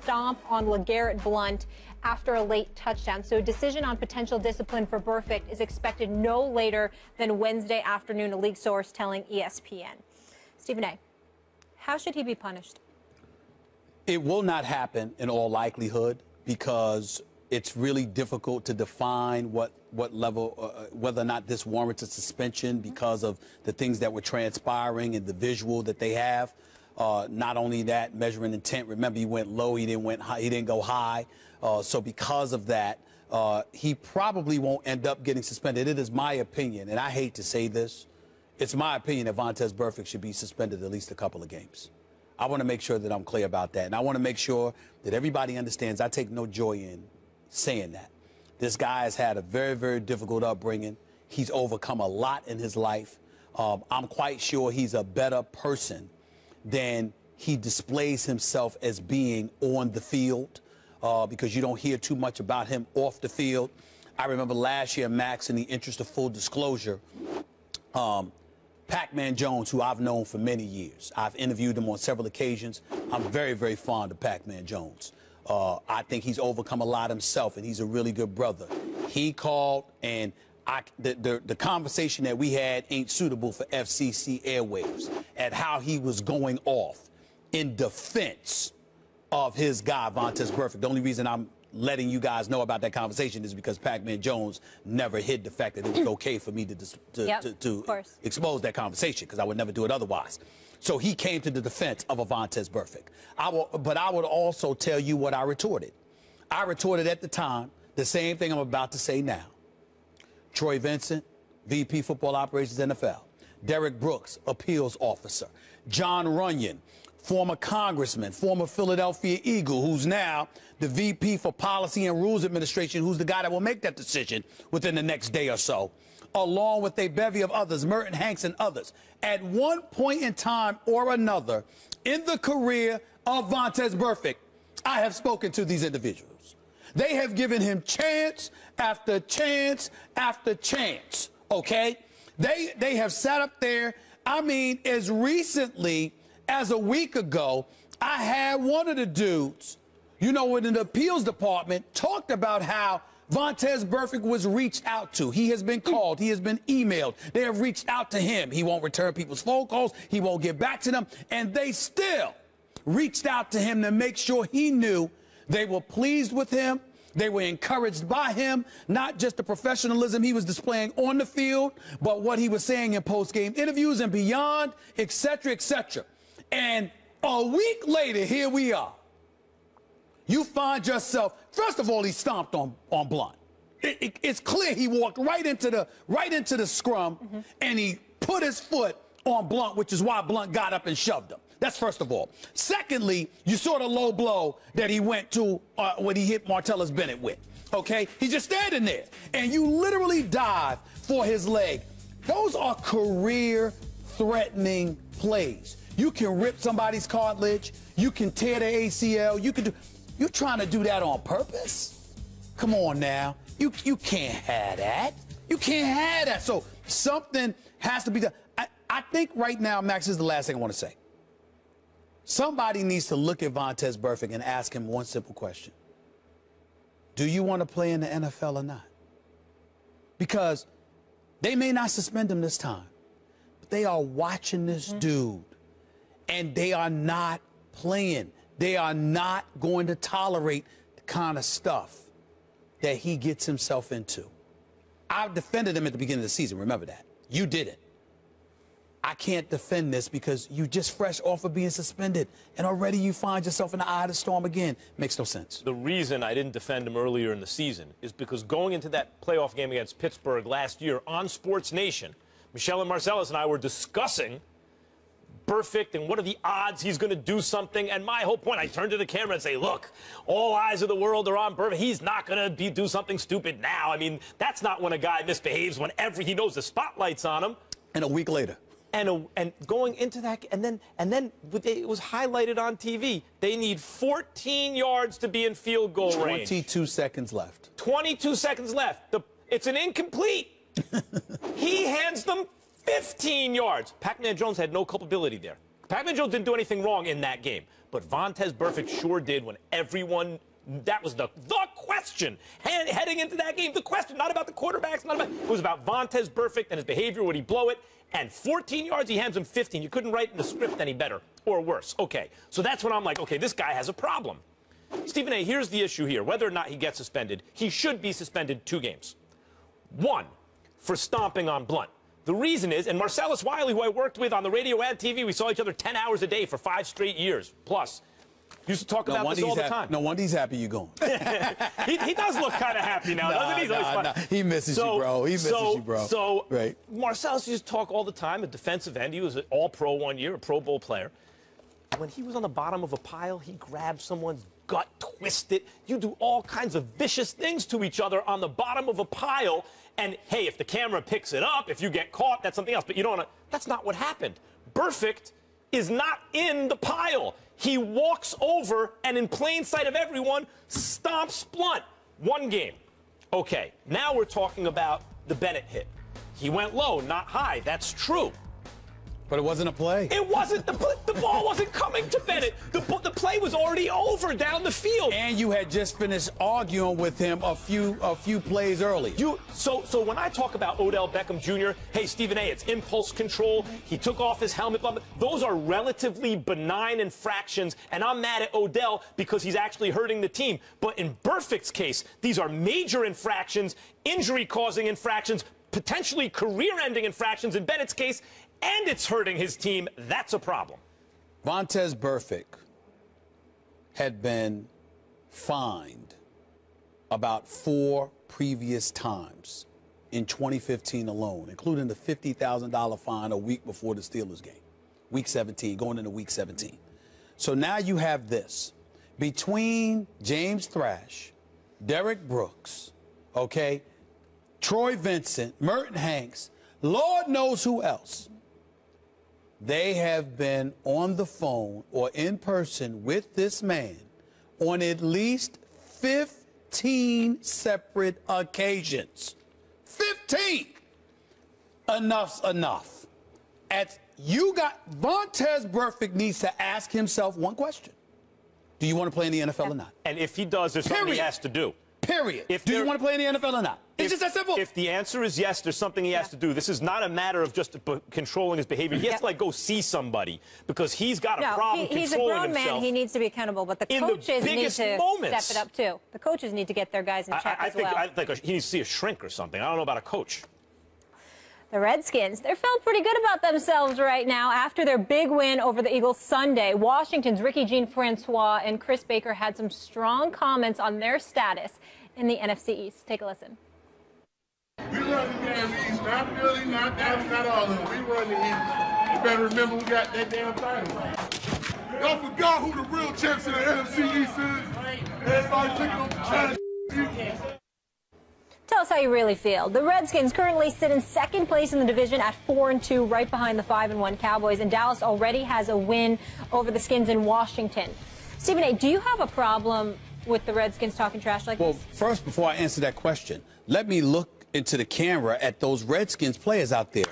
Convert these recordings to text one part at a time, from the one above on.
stomp on LeGarrette Blount after a late touchdown. So a decision on potential discipline for Burfict is expected no later than Wednesday afternoon, a league source telling ESPN. Stephen A., how should he be punished? It will not happen in all likelihood because it's really difficult to define what level, whether or not this warrants a suspension because of the things that were transpiring and the visual that they have. Not only that, measuring intent. Remember, he went low, he didn't go high. So because of that, he probably won't end up getting suspended. It is my opinion, and I hate to say this, it's my opinion that Vontaze Burfict should be suspended at least a couple of games. I want to make sure that I'm clear about that, and I want to make sure that everybody understands I take no joy in saying that. This guy has had a very, very difficult upbringing. He's overcome a lot in his life. I'm quite sure he's a better person than he displays himself as being on the field, because you don't hear too much about him off the field. I remember last year, Max, in the interest of full disclosure, Pac-Man Jones, who I've known for many years, I've interviewed him on several occasions. I'm very, very fond of Pac-Man Jones. I think he's overcome a lot himself, and he's a really good brother. He called, and the conversation that we had ain't suitable for FCC airwaves, at how he was going off in defense of his guy, Vontaze Burfict. The only reason I'm letting you guys know about that conversation is because Pac-Man Jones never hid the fact that it was okay for me to expose that conversation, because I would never do it otherwise. So he came to the defense of a Vontaze Burfict. But I would also tell you what I retorted. I retorted at the time the same thing I'm about to say now. Troy Vincent, VP Football Operations NFL. Derek Brooks, appeals officer. John Runyon, former congressman, former Philadelphia Eagle, who's now the VP for Policy and Rules Administration, who's the guy that will make that decision within the next day or so, along with a bevy of others, Merton Hanks and others. At one point in time or another in the career of Vontaze Burfict, I have spoken to these individuals. They have given him chance after chance after chance, okay? They have sat up there, I mean, as recently as a week ago, I had one of the dudes, you know, in the appeals department, talked about how Vontaze Burfict was reached out to. He has been called. He has been emailed. They have reached out to him. He won't return people's phone calls. He won't get back to them. And they still reached out to him to make sure he knew they were pleased with him. They were encouraged by him, not just the professionalism he was displaying on the field, but what he was saying in post-game interviews and beyond, et cetera, et cetera. And a week later, here we are. You find yourself, first of all, he stomped on Blount. It's clear he walked right into the scrum, and he put his foot on Blount, which is why Blount got up and shoved him. That's first of all. Secondly, you saw the low blow that he went to when he hit Martellus Bennett with. Okay? He's just standing there, and you literally dive for his leg. Those are career-threatening plays. You can rip somebody's cartilage. You can tear the ACL. You're trying to do that on purpose? Come on now. You can't have that. You can't have that. So something has to be done. I think right now, Max, is the last thing I want to say. Somebody needs to look at Vontaze Burfict and ask him one simple question. Do you want to play in the NFL or not? Because they may not suspend him this time, but they are watching this dude, and they are not playing. They are not going to tolerate the kind of stuff that he gets himself into. I defended him at the beginning of the season. Remember that. You didn't. I can't defend this because you just fresh off of being suspended, and already you find yourself in the eye of the storm again. Makes no sense. The reason I didn't defend him earlier in the season is because going into that playoff game against Pittsburgh last year on Sports Nation, Michelle and Marcellus and I were discussing Burfict and what are the odds he's going to do something. And my whole point, I turned to the camera and say, look, all eyes of the world are on Burfict. He's not going to do something stupid now. I mean, that's not when a guy misbehaves, whenever he knows the spotlight's on him. And a week later. And going into that, and then it was highlighted on TV. They need 14 yards to be in field goal range. 22 seconds left. 22 seconds left. It's an incomplete. He hands them 15 yards. Pac-Man Jones had no culpability there. Pac-Man Jones didn't do anything wrong in that game. But but Vontaze Burfict sure did when everyone. That was the question heading into that game. The question, not about the quarterbacks, it was about Vontaze Burfict and his behavior. Would he blow it? And 14 yards, he hands him 15. You couldn't write in the script any better or worse. Okay, so that's when I'm like, okay, this guy has a problem. Stephen A., here's the issue here. Whether or not he gets suspended, he should be suspended 2 games. 1, for stomping on Blunt. The reason is, and Martellus Wiley, who I worked with on the radio and TV, we saw each other 10 hours a day for 5 straight years plus. Used to talk about this all the time. No wonder he's happy you're going. he does look kind of happy now, doesn't he? Nah. He misses you, bro. He misses you, bro. So, right. Martellus used to talk all the time, a defensive end. He was an all-pro one year, a Pro Bowl player. When he was on the bottom of a pile, he grabbed someone's gut, twist it. You do all kinds of vicious things to each other on the bottom of a pile. And, hey, if the camera picks it up, if you get caught, that's something else. But you don't want to. That's not what happened. Burfict is not in the pile. He walks over and in plain sight of everyone, stomps Blunt. 1 game. Okay, now we're talking about the Bennett hit. He went low, not high. That's true. But it wasn't a play. It wasn't. The ball wasn't coming to Bennett. The play was already over down the field. And you had just finished arguing with him a few plays early. So when I talk about Odell Beckham Jr., hey, Stephen A., it's impulse control. He took off his helmet. Those are relatively benign infractions, and I'm mad at Odell because he's actually hurting the team. But in Burfict's case, these are major infractions, injury-causing infractions, potentially career-ending infractions in Bennett's case, and it's hurting his team. That's a problem. Vontaze Burfict had been fined about 4 previous times in 2015 alone, including the $50,000 fine a week before the Steelers game, Week 17, going into Week 17. So now you have this. Between James Thrash, Derek Brooks, okay, Troy Vincent, Merton Hanks, Lord knows who else, they have been on the phone or in person with this man on at least 15 separate occasions. 15! Enough's enough. Vontaze Burfict needs to ask himself one question. Do you want to play in the NFL or not? And if he does, there's something he has to do. Period. Do you want to play in the NFL or not? It's just that simple. If the answer is yes, there's something he has to do. This is not a matter of just controlling his behavior. He has to, like, go see somebody because he's got a problem controlling himself. He's a grown man. He needs to be accountable, but the coaches need to step it up, too. The coaches need to get their guys in check as well. I think he needs to see a shrink or something. I don't know about a coach. The Redskins, they're feeling pretty good about themselves right now after their big win over the Eagles Sunday. Washington's Ricky Jean-Francois and Chris Baker had some strong comments on their status in the NFC East. Take a listen. We run the damn East, not Philly, not all of them. We run the East. You better remember we got that damn title. Y'all forgot who the real champs in the NFC East is. Everybody picking up the China. Tell us how you really feel. The Redskins currently sit in 2nd place in the division at 4-2, right behind the 5-1 Cowboys, and Dallas already has a win over the Skins in Washington. Stephen A., do you have a problem with the Redskins talking trash like this? Well, first, before I answer that question, let me look into the camera at those Redskins players out there.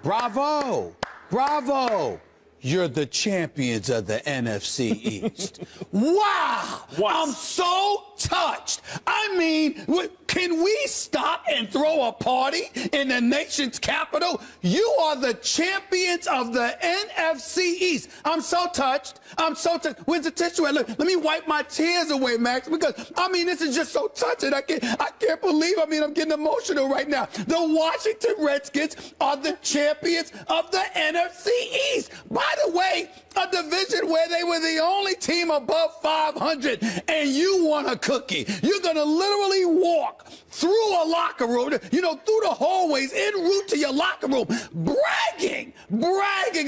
Bravo! Bravo! You're the champions of the NFC East. Wow! I'm so touched. I mean, can we stop and throw a party in the nation's capital? You are the champions of the NFC East. I'm so touched. I'm so touched. Where's the tissue at? Look, let me wipe my tears away, Max, because, I mean, this is just so touching. I can't believe, I'm getting emotional right now. The Washington Redskins are the champions of the NFC East. By the way, a division where they were the only team above 500, and you want a cookie. You're going to literally walk through a locker room, through the hallways, en route to your locker room, bragging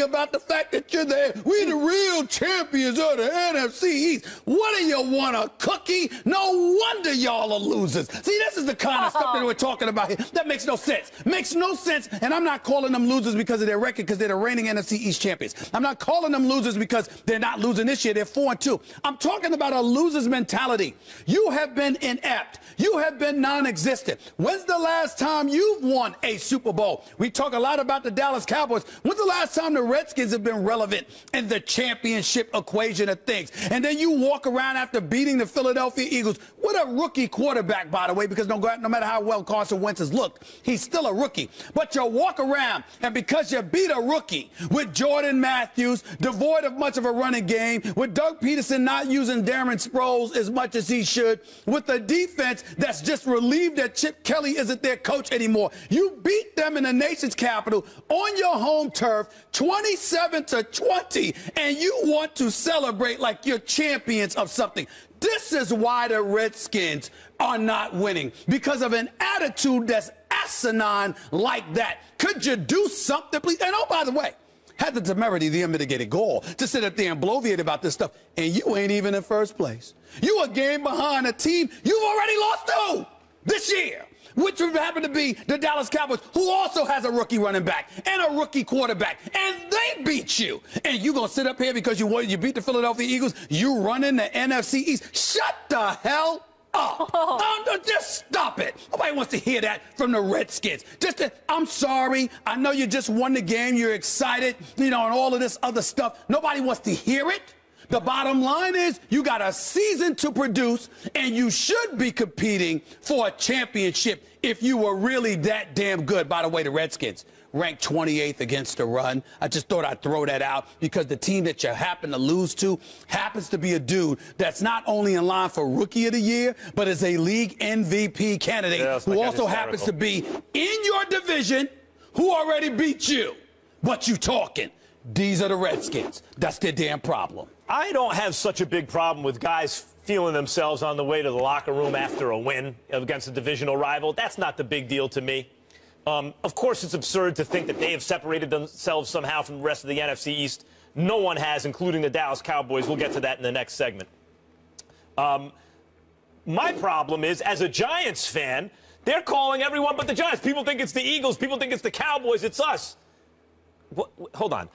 about the fact that you're there. We're the real champions of the NFC East. What do you want, a cookie? No wonder y'all are losers. See, this is the kind of stuff that we're talking about here. That makes no sense. Makes no sense, and I'm not calling them losers because of their record, because they're the reigning NFC East champions. I'm not calling them losers because they're not losing this year. They're 4-2. I'm talking about a loser's mentality. You have been inept. You have been non-existent. When's the last time you've won a Super Bowl? We talk a lot about the Dallas Cowboys. When's the last time the Redskins have been relevant in the championship championship equation of things. And then you walk around after beating the Philadelphia Eagles with a rookie quarterback, by the way, because no matter how well Carson Wentz has looked, he's still a rookie. But you walk around, and because you beat a rookie with Jordan Matthews, devoid of much of a running game, with Doug Peterson not using Darren Sproles as much as he should, with a defense that's just relieved that Chip Kelly isn't their coach anymore. You beat them in the nation's capital on your home turf, 27-20, and you want to celebrate like you're champions of something. This is why the Redskins are not winning, because of an attitude that's asinine like that. Could you do something, please? And oh, by the way, had the temerity, the unmitigated gall to sit up there and bloviate about this stuff, and you ain't even in first place. You a game behind a team you've already lost to this year, which would happen to be the Dallas Cowboys, who also has a rookie running back and a rookie quarterback, and they beat you. And you gonna sit up here because you beat the Philadelphia Eagles, you running the NFC East? Shut the hell up. Just stop it. Nobody wants to hear that from the Redskins. I'm sorry. I know you just won the game. You're excited, and all of this other stuff. Nobody wants to hear it. The bottom line is you got a season to produce, and you should be competing for a championship if you were really that damn good. By the way, the Redskins ranked 28th against the run. I just thought I'd throw that out because the team that you happen to lose to happens to be a dude that's not only in line for Rookie of the Year, but is a league MVP candidate who also happens to be in your division, who already beat you. But you talking. These are the Redskins. That's their damn problem. I don't have such a big problem with guys feeling themselves on the way to the locker room after a win against a divisional rival. That's not the big deal to me. Of course, it's absurd to think that they have separated themselves somehow from the rest of the NFC East. No one has, including the Dallas Cowboys. We'll get to that in the next segment. My problem is, as a Giants fan, they're calling everyone but the Giants. People think it's the Eagles. People think it's the Cowboys. It's us. Hold on.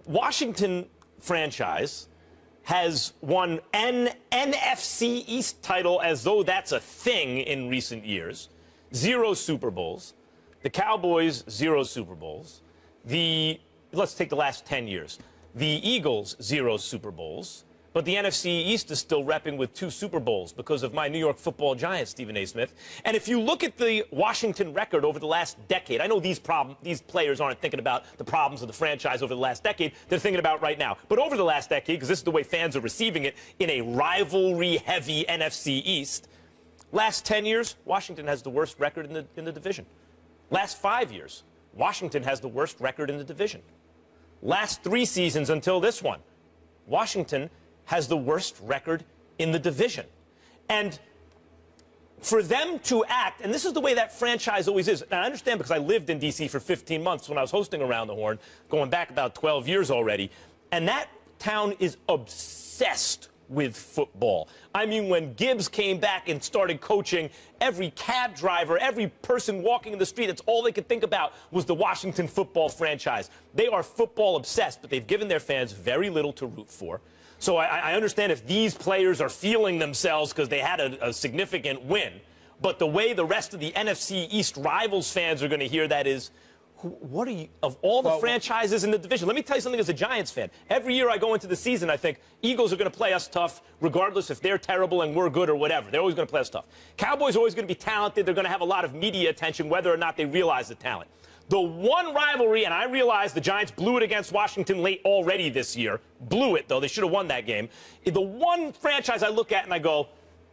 Washington franchise has won an NFC East title as though that's a thing in recent years. 0 Super Bowls. The Cowboys, 0 Super Bowls. Let's take the last 10 years. The Eagles, 0 Super Bowls. But the NFC East is still repping with 2 Super Bowls because of my New York Football Giants, Stephen A. Smith. And if you look at the Washington record over the last decade, I know these players aren't thinking about the problems of the franchise over the last decade. They're thinking about right now. But over the last decade, because this is the way fans are receiving it, in a rivalry-heavy NFC East, last 10 years, Washington has the worst record in the division. Last 5 years, Washington has the worst record in the division. Last 3 seasons until this one, Washington has the worst record in the division. And for them to act, and this is the way that franchise always is, and I understand because I lived in D.C. for 15 months when I was hosting Around the Horn, going back about 12 years already, and that town is obsessed with football. I mean, when Gibbs came back and started coaching, every cab driver, every person walking in the street, that's all they could think about was the Washington football franchise. They are football obsessed, but they've given their fans very little to root for. So I understand if these players are feeling themselves because they had a significant win. But the way the rest of the NFC East rivals fans are going to hear that is, what are you, of all the franchises in the division? Let me tell you something as a Giants fan. Every year I go into the season, I think Eagles are going to play us tough, regardless if they're terrible and we're good or whatever. They're always going to play us tough. Cowboys are always going to be talented. They're going to have a lot of media attention, whether or not they realize the talent. The one rivalry, and I realize the Giants blew it against Washington late already this year. Blew it, though. They should have won that game. The one franchise I look at and I go,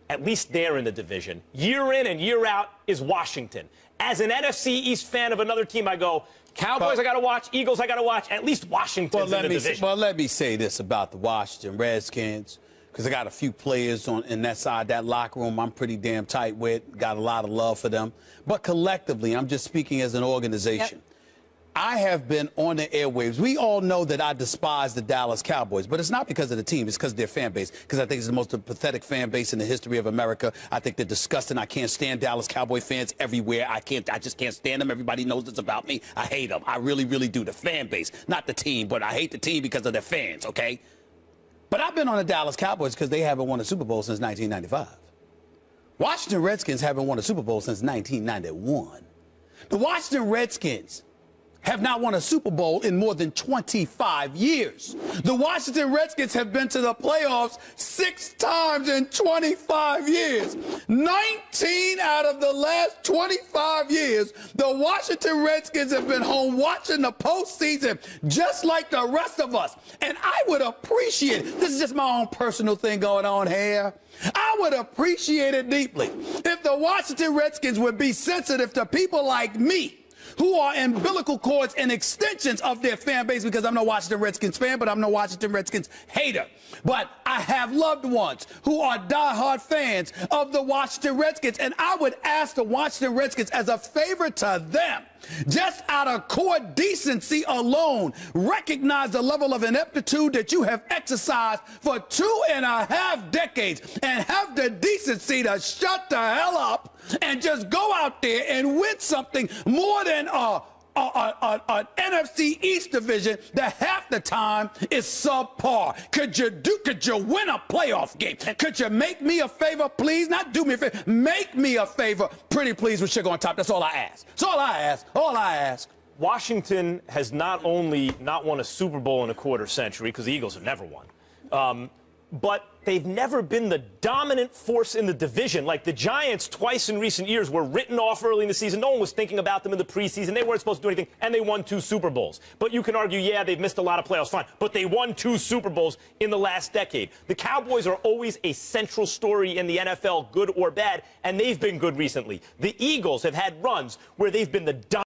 at least they're in the division. Year in and year out is Washington. As an NFC East fan of another team, I go, Cowboys I got to watch, Eagles I got to watch, at least Washington's in the division. Let me say this about the Washington Redskins, because I got a few players in that side, that locker room I'm pretty damn tight with, got a lot of love for them. But collectively, I'm just speaking as an organization. Yep. I have been on the airwaves. We all know that I despise the Dallas Cowboys, but it's not because of the team. It's because of their fan base, because I think it's the most pathetic fan base in the history of America. I think they're disgusting. I can't stand Dallas Cowboy fans everywhere. I just can't stand them. Everybody knows this about me. I hate them. I really, really do. The fan base, not the team, but I hate the team because of their fans, okay? But I've been on the Dallas Cowboys because they haven't won a Super Bowl since 1995. Washington Redskins haven't won a Super Bowl since 1991. The Washington Redskins have not won a Super Bowl in more than 25 years. The Washington Redskins have been to the playoffs 6 times in 25 years. 19 out of the last 25 years, the Washington Redskins have been home watching the postseason just like the rest of us. And I would appreciate it. This is just my own personal thing going on here. I would appreciate it deeply if the Washington Redskins would be sensitive to people like me, who are umbilical cords and extensions of their fan base, because I'm no Washington Redskins fan, but I'm no Washington Redskins hater. But I have loved ones who are diehard fans of the Washington Redskins, and I would ask the Washington Redskins as a favor to them, just out of core decency alone, recognize the level of ineptitude that you have exercised for 2.5 decades and have the decency to shut the hell up and just go out there and win something more than an NFC East division that half the time is subpar. Could you win a playoff game? Could you make me a favor, please? Not do me a favor. Make me a favor, pretty please, with sugar on top. That's all I ask. That's all I ask. All I ask. Washington has not only not won a Super Bowl in a quarter century, because the Eagles have never won, but they've never been the dominant force in the division. Like the Giants twice in recent years were written off early in the season. No one was thinking about them in the preseason. They weren't supposed to do anything, and they won 2 Super Bowls. But you can argue, yeah, they've missed a lot of playoffs, fine. But they won 2 Super Bowls in the last decade. The Cowboys are always a central story in the NFL, good or bad, and they've been good recently. The Eagles have had runs where they've been the dominant